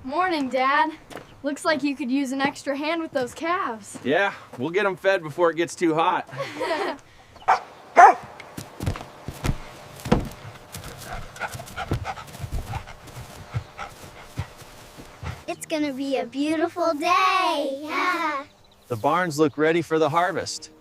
Morning, Dad. Looks like you could use an extra hand with those calves. Yeah, we'll get them fed before it gets too hot. It's gonna be a beautiful day. Yeah. The barns look ready for the harvest.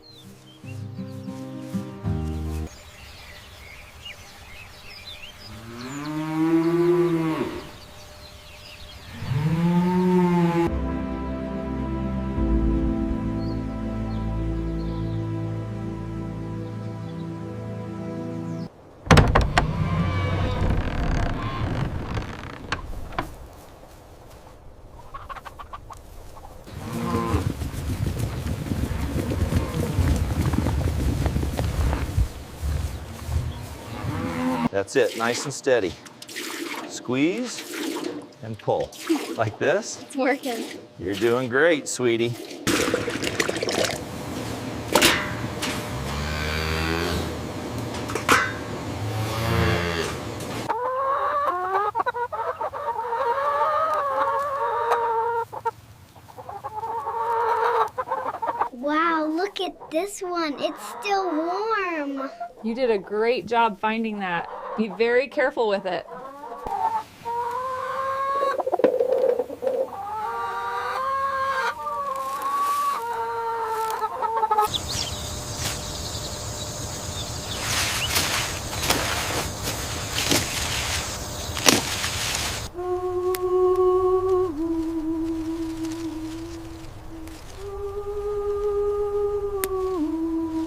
That's it, nice and steady. Squeeze and pull. Like this. It's working. You're doing great, sweetie. Wow, look at this one. It's still warm. You did a great job finding that. Be very careful with it.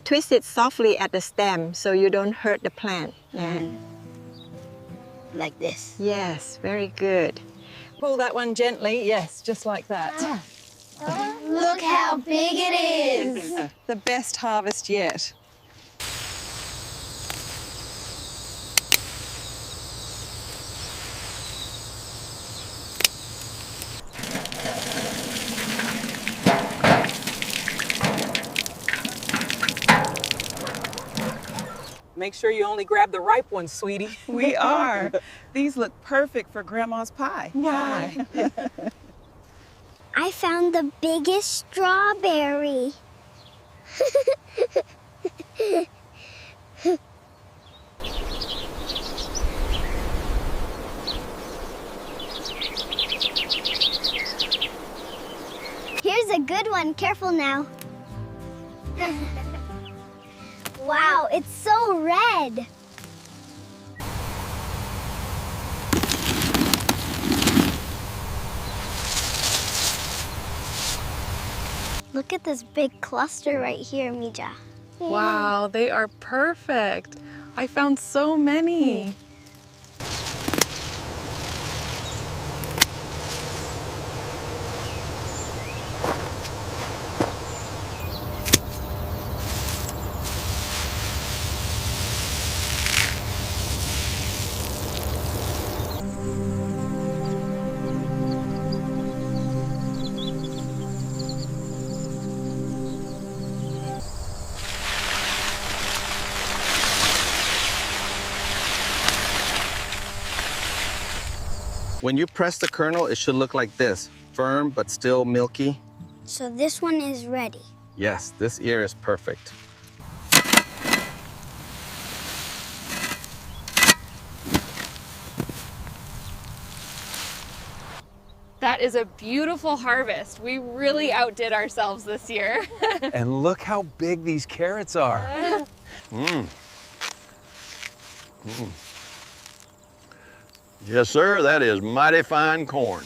Twist it softly at the stem so you don't hurt the plant. Yeah. Like this. Yes, very good. Pull that one gently. Yes, just like that. Look how big it is. The best harvest yet. Make sure you only grab the ripe ones, sweetie. We are. These look perfect for Grandma's pie. Why? I found the biggest strawberry. Here's a good one. Careful now. Wow, it's so red. Look at this big cluster right here, Mija. Wow, they are perfect. I found so many. When you press the kernel, it should look like this. Firm, but still milky. So this one is ready. Yes, this ear is perfect. That is a beautiful harvest. We really outdid ourselves this year. And look how big these carrots are. Mm. Mm. Yes, sir, that is mighty fine corn.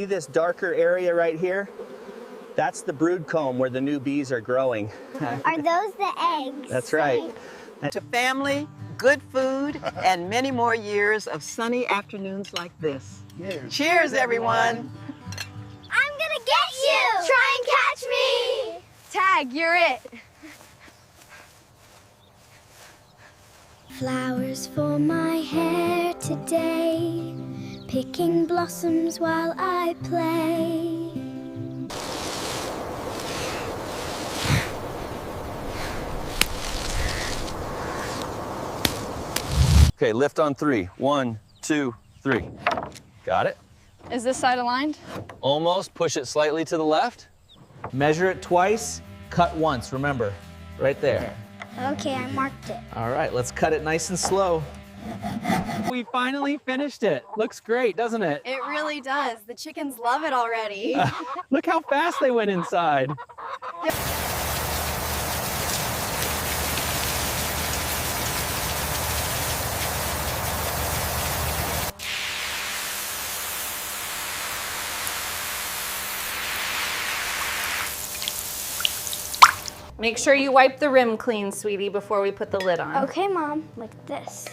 See this darker area right here? That's the brood comb where the new bees are growing. Are those the eggs? That's right. To family, good food, and many more years of sunny afternoons like this. Cheers, everyone. I'm gonna get you! Try and catch me! Tag, you're it. Flowers for my hair today, picking blossoms while I play. Okay, lift on 3. 1, 2, 3. Got it? Is this side aligned? Almost. Push it slightly to the left. Measure it twice, cut once, remember. Right there. Okay, I marked it. All right, let's cut it nice and slow. We finally finished it. Looks great, doesn't it? It really does. The chickens love it already. Look how fast they went inside. Make sure you wipe the rim clean, sweetie, before we put the lid on. Okay, Mom, like this.